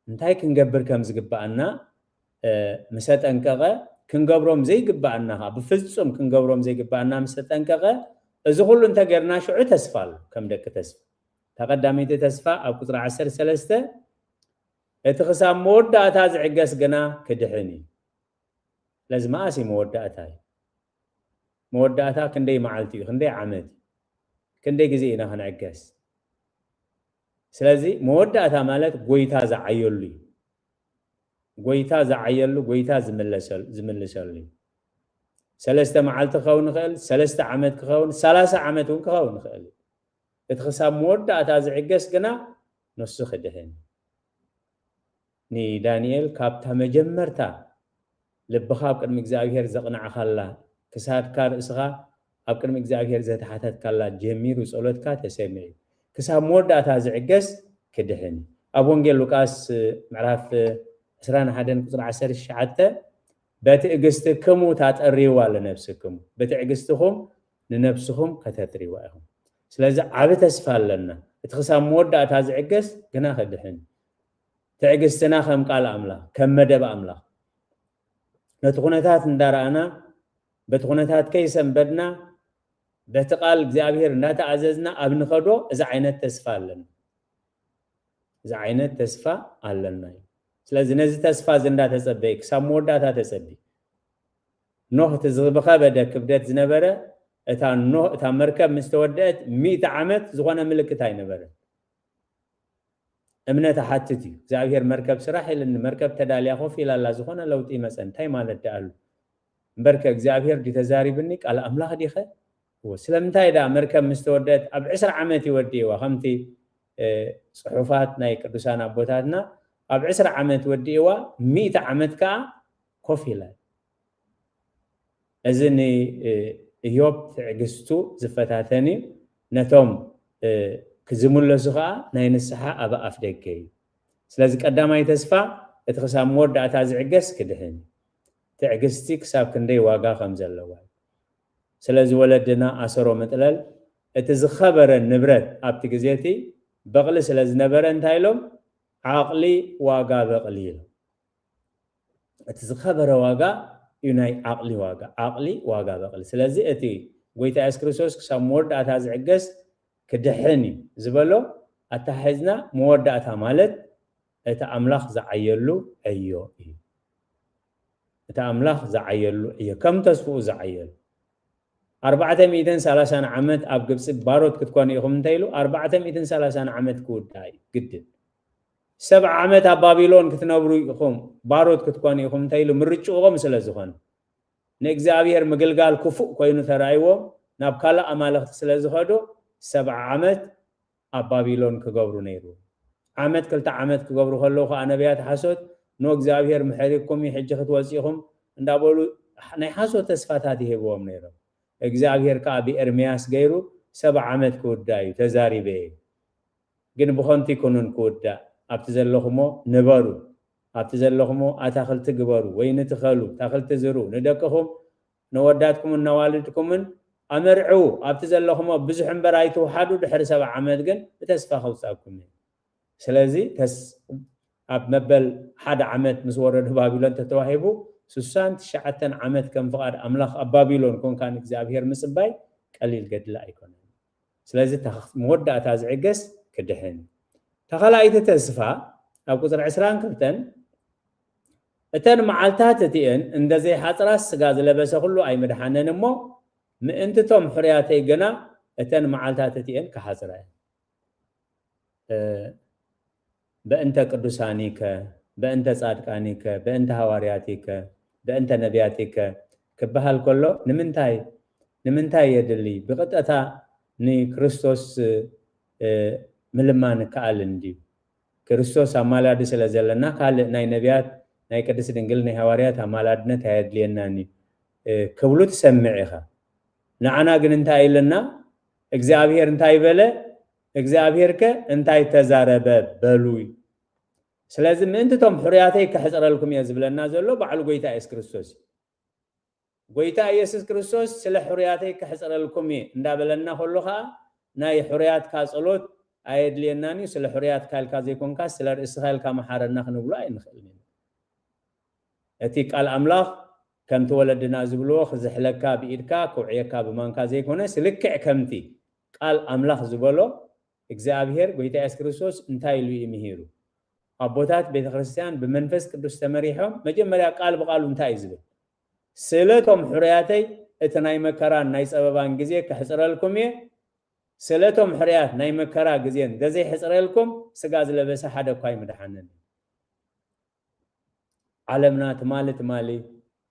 እንታይ ክንገብር ከም ዝግባአና ምሰጠንቀቀ ክንገብሮም ዘይግባአና ብፍጹም ክንገብሮም ዘይግባአና ምሰጠንቀቀ እዚ ሁሉ እንተገርና ሽዑ ተስፋ አለ ከም ደቂ ተስፋ ተቀዳሚት ተስፋ ኣብ ቁጥሪ 13 እቲ ክሳብ መወዳእታ ዝዕገስ ገና ክድሕን لازم أسي مودعتها مودعتها كندي معلتي كندي عمد كندي جزينا هنعجز سلازي مودعتها مالت قويتها زعيلي قويتها زعيلو قويتها زملسلي سلسته معلت خون خل سلسته عمد خون ثلاثه عمد خون خل اتخساب مودعتها زعجز كنا نص خدهن ني دانيال كابتا مجمرتا لبخاب قدم እግዚአብሔር ዘቅናዓኻላ ክሳድካ ርእስኻ ኣብ ቅድሚ እግዚአብሔር ዘተሓተትካላ ጀሚሩ ጸሎትካ ተሰሚዕ ክሳብ መወዳእታ ዝዕገስ ክድሕን ኣብ ወንጌል ሉቃስ ምዕራፍ 21 ቁጥሪ 19 በትዕግስትክሙ ታጠሪዋ ለነፍስክሙ በትዕግስትኩም ንነፍስኩም ከተጥሪዋ ኢኹም ስለዚ ዓብ ተስፋ ኣለና እቲ ክሳብ መወዳእታ ዝዕገስ ግና ክድሕን ትዕግስትና ከም ቃል ኣምላኽ ከም መደብ ኣምላኽ نتخونتات ندارنا بتخونتات كيسن بدنا بتقال እግዚአብሔር እንዳተዓዘዝና ኣብን ኸዶ እዚ ዓይነት ተስፋ ኣለና እዚ ዓይነት ተስፋ ኣለና ስለዚህ ነዚ ተስፋ ዘንዳ ተጸበይ ክሳብ መወዳእታ ተጸበይ ኖህ ተዝበኸ በደ ክብደት ዝነበረ እታ ኖህ እታ መርከብ ምስተወደት 100 ዓመት ዝኾነ ምልክት ኣይነበረ እምነት ሓትት እግዚአብሔር መርከብ ስራሕ ኢልን መርከብ ተዳልያ ኾፍ ኢላላ ዝኾነ ለውጥ ይመፀን እንታይ ማለት ዳሉ በርከ እግዚአብሔር ዲተዛሪብኒ ቃል አምላኽ ዲኸ ወስለምንታይ ዳ መርከብ ምስተወደት ኣብ 10 ዓመት ይወዲዋ ከምቲ ጽሑፋት ናይ ቅዱሳን አቦታትና ኣብ 10 ዓመት ወዲዋ 100 ዓመት ካ ኾፍ ኢላል እዝኒ ኢዮብ ትዕግስቱ ዝፈታተኒ ነቶም كزملسو خا ناي نسحا ابا افدكي سلاذ قداماي تسفا اتخسام مودعتا زعجس كدهن تعجستي كساب كندي واغا خمزلوا سلاذ ولدنا اسرو مطلل اتزخبر النبرت ابتي غزيتي بقل سلاذ نبر انتايلوم عقلي واغا بقليل اتزخبر واغا يناي عقلي واغا بقل سلاذ اتي غويتا اسكريسوس كسام مودعتا زعجس كدحني زبلو اتحزنا مودعتا مالت اتا املاخ زعيلو ايو اتا املاخ زعيلو ايو كم تسفو زعيل 430 عمت اب قبص باروت كتكون يخم انتيلو 430 عمت كوداي قد 7 عمت اب بابلون كتنبرو يخم باروت كتكون يخم انتيلو مرچوغم سلازخون نእግዚአብሔር مغلغال كفو كوينو ترايو ناب كالا امالخ سلازخدو 7 عمت اب بابلون كغبرو نيرو عمت كلتا عمت كغبرو خلو خ انبيات حسوت نو እግዚአብሔር محركم يحجخت وصيهم እንዳበሉ ናይ حسوت ተስፋታት ይሄቦም ነይሮ እግዚአብሔር ከአቢ ኤርሚያስ ገይሩ 7 ዓመት ከወዳዩ ተዛሪበ ግን በኾንቲ ኮኑን ከወዳ ኣብቲ ዘለኹሞ ነበሩ ኣብቲ ዘለኹሞ አታኽልት ግበሩ ወይን ትኸሉ ታኽልት ዝሩ ንደቅኹም ነወዳትኩም ነዋልድኩምን امرعو ابت زلخمو بزح امبرايتو حدو دحر 7 عمت ግን ተስፋ خوصاكم ስለዚህ اب مبل 1 عمت مس ورد بابلون تتواهبو 69 عمت كم فقاد املاخ بابلون كون كان እግዚአብሔር ምስባይ ቀሊል ገድላ አይኮን ስለዚህ መወዳእታ ዝዕገስ ክድሕን ተኸላይተ ተስፋ ኣብ ቁጥር 22 እተን መዓልታት እቲአን እንደዚህ ሓጽራስ ስጋ ዝለበሰ ሁሉ ኣይመድሓነንሞ ምእንትቶም ሕርያተይ ገና እተን መዓልታት እቲአን ከሓጽራ በእንተ ቅዱሳኒከ በእንተ ጻድቃኒከ በእንተ ሐዋርያቲከ በእንተ ነቢያቲከ ክበሃል ከሎ ንምንታይ የድሊ ብቅጠታ ንክርስቶስ ምልማን ከአል እንዲ ክርስቶስ አማላድ ስለዘለና ካል ናይ ነቢያት ናይ ቅድስ ድንግል ናይ ሐዋርያት አማላድነት ያድልየናኒ ክብሉ ተሰምዒኻ ንዓና ግን እንታይ ኢልና እግዚአብሔር እንታይ በለ እግዚአብሔርከ እንታይ ተዛረበ በሉይ ስለዚህ ምንትቶም ሕርያተይ ከሕፅረልኩም እየ ዝብለና ዘሎ በዓል ጎይታ ኢየሱስ ክርስቶስ ጎይታ ኢየሱስ ክርስቶስ ስለ ሕርያተይ ከሕፅረልኩም እየ እንዳበለና ከሎ ከዓ ናይ ሕርያትካ ጸሎት ኣይድልየናኒ ስለ ሕርያት ካልካ ዘይኮንካ ስለ ርእስኻ ኢልካ መሓረና ክንብሎ ኣይንኽእልን እቲ ቃል ኣምላኽ ከምቲ ወለድና ዝብልዎ ክዝሕለካ ብኢድካ ክውዕየካ ብማንካ ዘይኮነ ስልክዕ ከምቲ ቃል ኣምላኽ ዝበሎ እግዚአብሔር ጎይታ ኢየሱስ ክርስቶስ እንታይ ኢሉ ይምሂሩ አቦታት ቤተክርስቲያን በመንፈስ ቅዱስ ተመሪሖም መጀመሪያ ቃል በቃሉ እንታይ ዝብል ስለቶም ሕርያተይ እቲ ናይ መከራ ናይ ጸበባን ጊዜ ከሕፅረልኩም እየ ስለቶም ሕርያት ናይ መከራ ጊዜን ደዘይ ሕፅረልኩም ስጋ ዝለበሰ ሓደ እኳ ይምድሓነን ዓለምና ትማሊ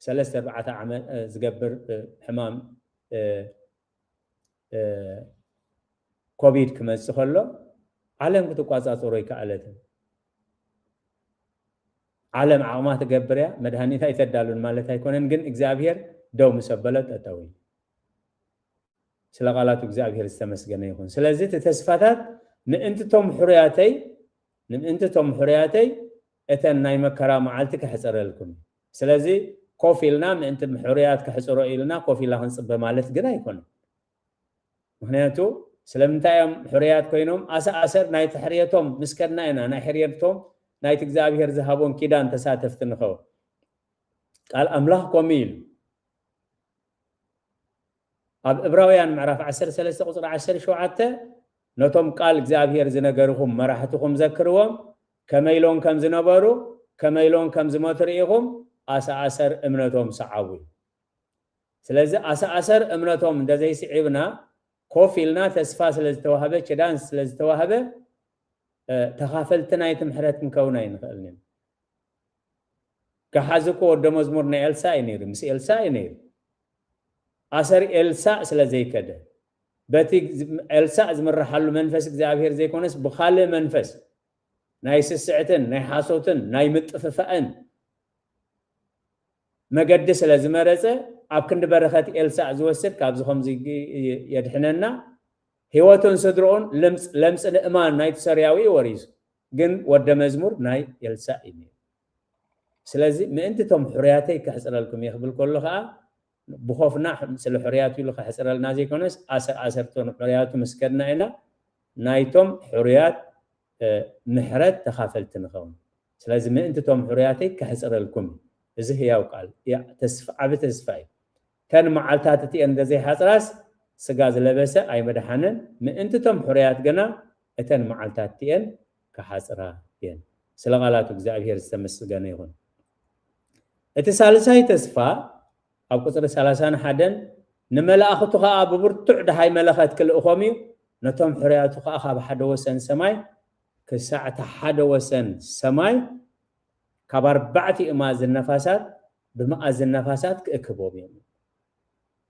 3-4 ዓመት ዝገብር ሕማም ኮቪድ ክመጽእ ከሎ ዓለም ክትቋጻጽሮ ይከኣለትን ዓለም ዓቕማ ትገብርያ መድሃኒት ኣይተዳሉን ማለት ኣይኮነን ግን እግዚአብሔር ደው ምሰበለት ተጠዊ ስለ ቃላቱ እግዚአብሔር ዝተመስገነ ይሁን ስለዚህ ተስፋታት ምእንትቶም ሕርያተይ እተን ናይ መከራ መዓልቲ ከሕፅረልኩም ስለዚህ ኮፊልና ምእንቲ ሕርያት ከሕፅሮ ኢልና ኮፊላ ክንጽበ ማለት ግን ኣይኮነን ምክንያቱ ስለምንታዮም ሕርያት ኮይኖም ኣሰር ናይ ተሕርየቶም ምስከና ኢና ናይ ሕርየቶም ናይ እግዚአብሔር ዝሃቦን ኪዳን ተሳተፍቲ ንኸው ቃል ኣምላኽ ኮሚል ኣብ ዕብራውያን ምዕራፍ 13 ቁጽሪ 17 ነቶም ቃል እግዚአብሔር ዝነገርኩም መራሕትኩም ዘክርዎም ከመይሎን ከም ዝነበሩ ከመይሎን ከም ዝሞቱ ርኢኹም ኣሰር እምነቶም ሰዓቡ ስለዚህ ኣሰር እምነቶም እንደዘይ ስዒብና ኮፊልና ተስፋ ስለዝተዋሃበ ኪዳን ስለዝተዋሃበ ተኻፈልትና ይትምሕረት ንከውና ይንኽእልን ከሓዝኮ ወደ መዝሙር ናይ ኤልሳዕ ነይሩ ምስ ኤልሳዕ ነይሩ ኣሰር ኤልሳዕ ስለዘይከደ በቲ ኤልሳዕ ዝምራሓሉ መንፈስ እግዚአብሔር ዘይኮነስ ብኻልእ መንፈስ ናይ ስስዕትን ናይ ሓሶትን ናይ ምጥፍፋእን መገዲ ስለዝመረፀ ኣብ ክንዲ በረኸት ኤልሳዕ ዝወስድ ካብዚ ከምዚ የድሕነና ህይወቱን ስድሮን ለምጽ ንእማን ናይ ተሰርያዊ ወሪሱ ግን ወደ መዝሙር ናይ ኤልሳዕ እዩ ስለዚህ ምእንትቶም ሕርያተይ ከሕፅረልኩም ይኽብል ከሎ ከዓ ብኾፍና ስለ ሕርያቱ ኢሉ ከሕፅረልና ዘይኮነስ ኣሰርቶም ሕርያቱ ምስከድና ኢና ናይቶም ሕርያት ምሕረት ተኻፈልቲ ንኸውን ስለዚህ ምእንትቶም ሕርያተይ ከሕፅረልኩም እዚ ህያው ቃል ተስፋ ዓብ ተስፋ እዩ ከን መዓልታት እቲአን እንደዘይ ሓፅራስ ስጋ ዝለበሰ ኣይመድሓነን ምእንትቶም ሕርያት ገና እተን መዓልታት እቲአን ከሓፅራ እየን ስለ ቃላቱ እግዚአብሔር ዝተመስገነ ይሁን እቲ ሳልሳይ ተስፋ ኣብ ቁጽሪ 31 ንመላእኽቱ ከዓ ብብርቱዕ ድሃይ መለኸት ክልእኾም እዩ ነቶም ሕርያቱ ከዓ ካብ ሓደ ወሰን ሰማይ ክሳዕቲ ሓደ ወሰን ሰማይ ካብ 4 ማዕዝን ነፋሳት ብማዕዝን ነፋሳት ክእክቦም እዮም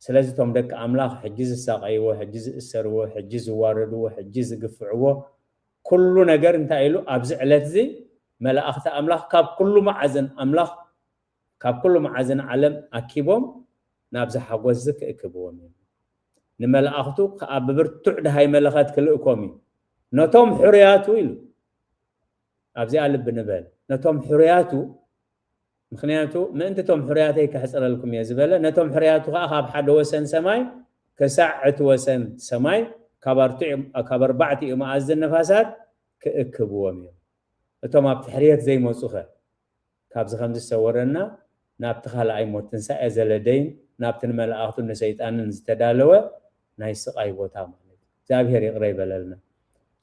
ስለዚህ ቶም ደቂ ኣምላኽ ሕጂ ዝሳቀይዎ ሕጂ ዝእሰርዎ ሕጂ ዝዋረድዎ ሕጂ ዝግፍዕዎ ኩሉ ነገር እንታይ ኢሉ ኣብዚ ዕለት እዚ መላእኽቲ ኣምላኽ ካብ ኩሉ ማዕዝን ኣምላኽ ካብ ኩሉ ማዕዝን ዓለም ኣኪቦም ናብ ዝሓጎስ ክእክብዎም እዮም ንመላእኽቱ ካብ ብብርቱዕ ድሃይ መለኸት ክልእኮም እዩ ነቶም ሕርያቱ ኢሉ ኣብዚ ልብ ንበል ነቶም ሕርያቱ ምክንያቱ ምእንትቶም ሕርያተይ ከሕፅረልኩም እየ ዝበለ ነቶም ሕርያቱ ከዓ ካብ ሓደ ወሰን ሰማይ ክሳዕ እቲ ወሰን ሰማይ ካብ 4 ማዕዝን ነፋሳት ክእክብዎም እዮም እቶም ኣብቲ ሕርየት ዘይመፁ ኸ ካብዚ ከምዚ ዝሰወረና ናብቲ ካልኣይ ሞት ትንሳኤ ዘለደይን ናብቲ ንመላእኽቱን ንሰይጣንን ዝተዳለወ ናይ ስቃይ ቦታ ማለት እግዚአብሔር ይቅረ ይበለልና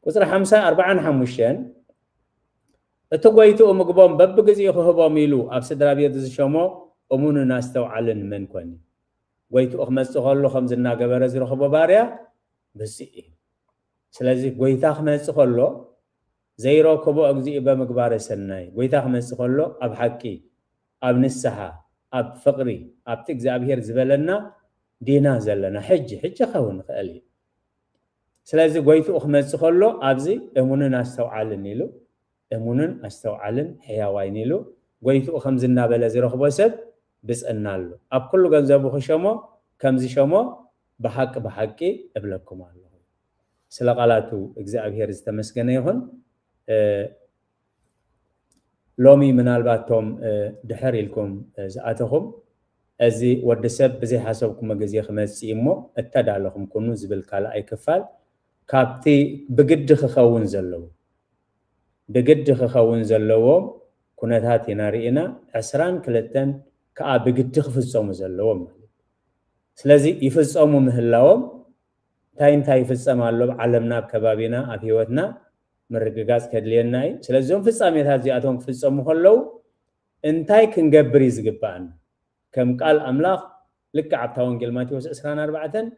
ቁጽሪ 45 እቲ ጎይትኡ ምግቦም በብግዚኡ ክህቦም ኢሉ ኣብ ስድራ ቤት ዝሸሞ እሙንን ኣስተውዓልን መን ኮኒ ጎይትኡ ክመጽእ ከሎ ከም ዝናገበረ ዝረኽቦ ባርያ በዚ እዩ ስለዚ ጎይታ ክመጽእ ከሎ ዘይረክቦ እግዚኡ በምግባር ሰናይ ጎይታ ክመጽእ ከሎ ኣብ ሓቂ ኣብ ንስሓ ኣብ ፍቅሪ ኣብቲ እግዚአብሔር ዝበለና ዲና ዘለና ሕጂ ኸውን ክእል እዩ ስለዚ ጎይትኡ ክመጽእ ከሎ ኣብዚ እሙንን ኣስተውዓልን ኢሉ እሙንን ኣስተውዓልን ሕያዋይን ኢሉ ጎይትኡ ከም ዝናበለ ዝረኽቦ ሰብ ብጽናሉ ኣብ ኩሉ ገንዘቡ ክሸሞ ከም ዝሸሞ ብሓቂ እብለኩም ኣለሁ سلقالاتو እግዚአብሔር ዝተመስገነ ይሁን ሎሚ ምናልባቶም ድሕር ኢልኩም ዝኣተኹም እዚ ወድሰብ ብዘይ ሓሰብኩም ግዜ ክመጽእ እሞ እተዳለኹም ኩኑ ዝብል ካልኣይ ክፋል ካብቲ ብግዲ ክኸውን ዘለዎ ብግዲ ክኸውን ዘለዎ ኩነታት ኢና ርኢና 22 ከዓ ብግዲ ክፍጸሙ ዘለዎም ማለት ስለዚ ይፍጸሙ ምህላዎም እንታይ ይፍጸም ኣሎ ዓለምና ከባቢና ኣብ ህይወትና ምርግጋጽ ከድልየና እዩ ስለዚኦም ፍጻሜታት እዚኣቶም ክፍጸሙ ከለው እንታይ ክንገብር ይዝግባአና ከም ቃል ኣምላኽ ልክ ኣብታ ወንጌል ማቴዎስ 24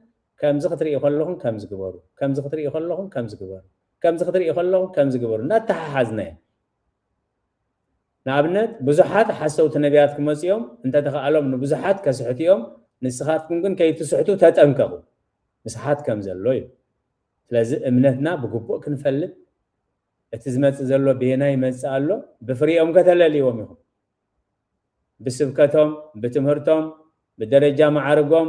ከምዚ ክትሪኢ ከለኹም ከምዚ ግበሩ ከምዚ ክትሪኢ ከለኹም ከምዚ ግበሩ ከምዚ ክትሪኢ ከለኹም ከምዚ ግበሩ እናተሓሓዝና ንኣብነት ብዙሓት ሓሰውቲ ነቢያት ክመጽኦም እንተተኸኣሎም ንብዙሓት ከስሕትዮም ንስኻትኩም ግን ከይትስሕቱ ተጠንቀቁ مسحات كم زلوي لازم እምነትና بقبوء كنفلت اتزمت زلو بيناي مسالو بفريهم كتلليهم يهم بسبكتهم بتمهرتهم بدرجه معرقهم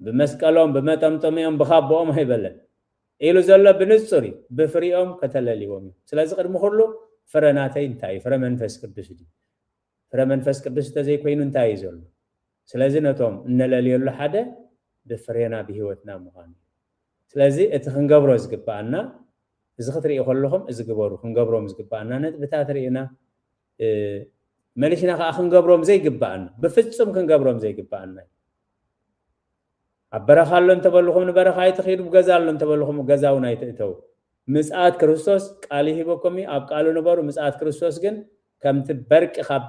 بمسكلهم بمطمطمهم بخابهم هيبلن إلو زلو بنصري بفريهم كتلليهم ስለዚህ قدم ሁሉ فرناتين تاي فرمنفس ቅዱስ دي فرمنفس ቅዱስ ተዘይ ኮይኑ እንታይ ይዘሉ ስለዚህ ነቶም እንለልየሉ ሓደ بفرينا بهوتنا مخان ስለዚህ እቲ ክንገብሮ ዝግባአና እዚ ክትሪኢ ከለኹም እዚ ግበሩ ክንገብሮም ዝግባአና ነጥብታት ርኢና መልሽና ከዓ ክንገብሮም ዘይግባአና ብፍጹም ክንገብሮም ዘይግባአና ኣበረኻሎ እንተበልኹም ንበረኻ ኣይትኸይዱ ገዛሎ እንተበልኹም ገዛውን ኣይትእተው ምጽኣት ክርስቶስ ቃል ይሂበኩም ኣብ ቃሉ ነበሩ ምጽኣት ክርስቶስ ግን ከምቲ በርቂ ካብ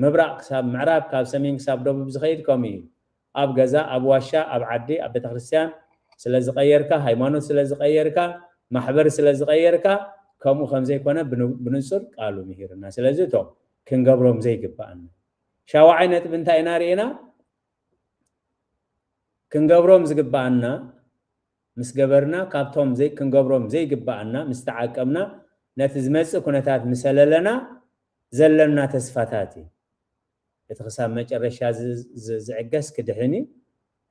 ምብራቅ ክሳብ ምዕራብ ካብ ሰሜን ክሳብ ደቡብ ዝኸይድ ከምኡ እዩ ኣብ ገዛ ኣብ ዋሻ ኣብ ዓዲ ኣብ ቤተ ክርስቲያን ስለዚ ቀየርካ ሃይማኖት ስለዚ ቀየርካ ማሕበር ስለዚ ቀየርካ ከምኡ ከምዘይኮነ ብንጹር ቃሉ ምሂርና ስለዚ ቶም ክንገብሮም ዘይግባአና ሻዋዓይ ነጥብ እንታይ ኢና ርኢና ክንገብሮም ዝግባአና ምስ ገበርና ካብቶም ክንገብሮም ዘይግባአና ምስ ተዓቀምና ነቲ ዝመጽእ ኩነታት ምሰለለና ዘለና ተስፋታት እቲ ክሳብ መጨረሻ ዝዕገስ ክድሕኒ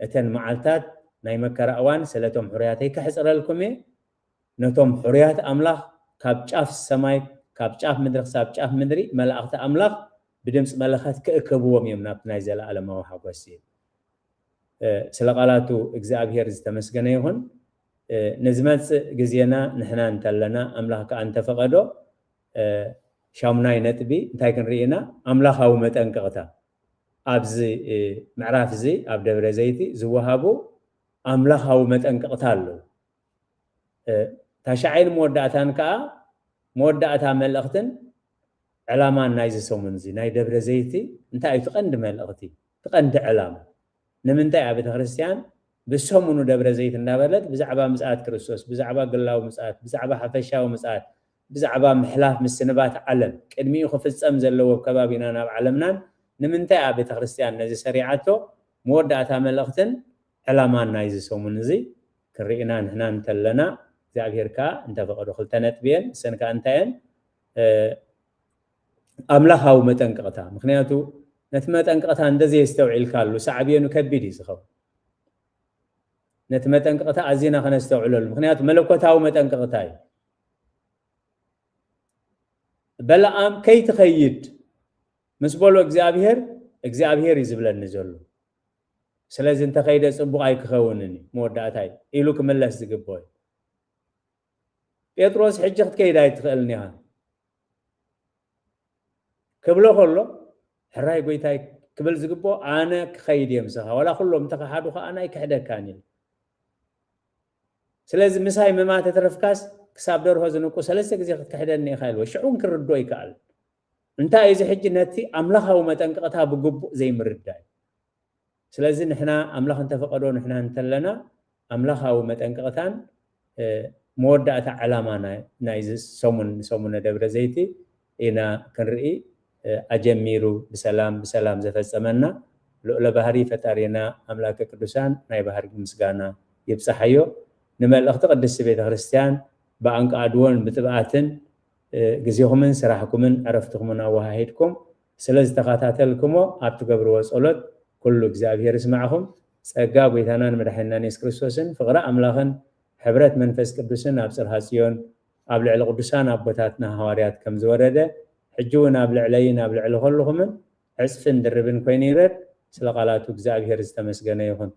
እተን መዓልታት ናይ መከራ እዋን ስለቶም ሕርያተይ ክሕጽረልኩም ነቶም ሕርያት ኣምላኽ ካብ ጫፍ ሰማይ ካብ ጫፍ ምድሪ ክሳብ ጫፍ ምድሪ መላእኽቲ ኣምላኽ ብድምጽ መለኸት ክእከብዎም እዮም ናብቲ ናይ ዘለኣለማዊ ሓጎስ ስለ ቃላቱ እግዚአብሔር ዝተመስገነ ይሁን ንዝመጽእ ግዜና ንሕና እንተለና ኣምላኽ ከዓ እንተፈቐዶ ሻሙናይ ነጥቢ እንታይ ክንርኢና ኣምላኻዊ መጠንቀቕታ ኣብዚ ምዕራፍ እዚ ኣብ ደብረ ዘይቲ ዝወሃቡ ኣምላኻዊ መጠንቀቕታ ኣለዉ ታሻዓይን መወዳእታን ከዓ መወዳእታ መልእኽትን ዕላማ ናይ ዝሰሙን እዚ ናይ ደብረ ዘይቲ እንታይ እዩ ትቐንዲ መልእኽቲ ትቐንዲ ዕላማ ንምንታይ ኣብ ቤተ ክርስቲያን ብሰሙኑ ደብረ ዘይቲ እንዳበለት ብዛዕባ ምጽኣት ክርስቶስ ብዛዕባ ግላዊ ምጽኣት ብዛዕባ ሓፈሻዊ ምጽኣት ብዛዕባ ምሕላፍ ምስንባት ዓለም ቅድሚኡ ክፍጸም ዘለዎ ከባቢና ናብ ዓለምናን ንምንታይ ኣብ ቤተ ክርስቲያን ነዚ ሰሪዓቶ መወዳእታ መልእኽትን ዕላማን ናይ ዝሰሙን እዚ ክርኢና ንሕና እንተለና እግዚአብሔር ከዓ እንተፈቐዶ ክልተ ነጥብየን ሰንካ እንታየን ኣምላኻዊ መጠንቀቕታ ምክንያቱ ነቲ መጠንቀቕታ እንደዘይ የስተውዒልካሉ ሳዕብየኑ ከቢድ እዩ ዝኸውን ነቲ መጠንቀቕታ ኣዝና ክነስተውዕለሉ ምክንያቱ መለኮታዊ መጠንቀቕታ እዩ በለዓም ከይትኸይድ ምስ በሎ እግዚአብሔር ይዝብለኒ ዘሎ ስለዚ እንተኸይደ ጽቡቕ ኣይክኸውንኒ መወዳእታይ ኢሉ ክምለስ ዝግብኦ ጴጥሮስ ሕጂ ክትከይድ ኣይትኽእልኒ ኢኻ ክብሎ ከሎ ሕራይ ጎይታይ ክብል ዝግብኦ ኣነ ክኸይድ እየ ምስኻ ወላ ኩሎም እንተኸሓዱ ከዓ ኣነ ኣይክሕደካኒ ስለዚ ምሳይ ምማተ ተረፍካስ ክሳብ ደርሆ ዝንቁ ሰለስተ ግዜ ክትክሕደኒ ኢኻ ኢልዎ ሽዑን ክርድኦ ይከኣል እንታይ እዚ ሕጂ ነቲ ኣምላኻዊ መጠንቀቕታ ብግቡእ ዘይምርዳእ ስለዚ ንሕና ኣምላኽ እንተፈቐዶ ንሕና እንተለና ኣምላኻዊ መጠንቀቕታን መወዳእታ ዕላማ ናይ ሰሙነ ደብረ ዘይቲ ኢና ክንርኢ ኣጀሚሩ ብሰላም ዘፈጸመና ልዑለ ባህሪ ፈጣሪና ኣምላከ ቅዱሳን ናይ ባህሪ ምስጋና ይብፅሓዮ ንመልእኽቲ ቅድስቲ ቤተ ክርስቲያን ብኣንቃድዎን ብጥብኣትን ግዜኹምን ስራሕኩምን ዕረፍትኩምን ኣወሃሂድኩም ስለ ዝተኸታተልኩሞ ኣብ ትገብርዎ ጸሎት ኩሉ እግዚአብሔር ይስማዕኩም ጸጋ ጎይታናን መድሓኒናን ኢየሱስ ክርስቶስን ፍቕሪ ኣምላኽን ሕብረት መንፈስ ቅዱስን ኣብ ጽርሐ ጽዮን ኣብ ልዕሊ ቅዱሳን ኣቦታትና ሐዋርያት ከም ዝወረደ ሕጂ እውን ኣብ ልዕለይን ኣብ ልዕሊ ኩልኹምን ዕፅፍን ድርብን ኮይኑ ይረድ ስለ ቃላቱ እግዚአብሔር ዝተመስገነ ይኹን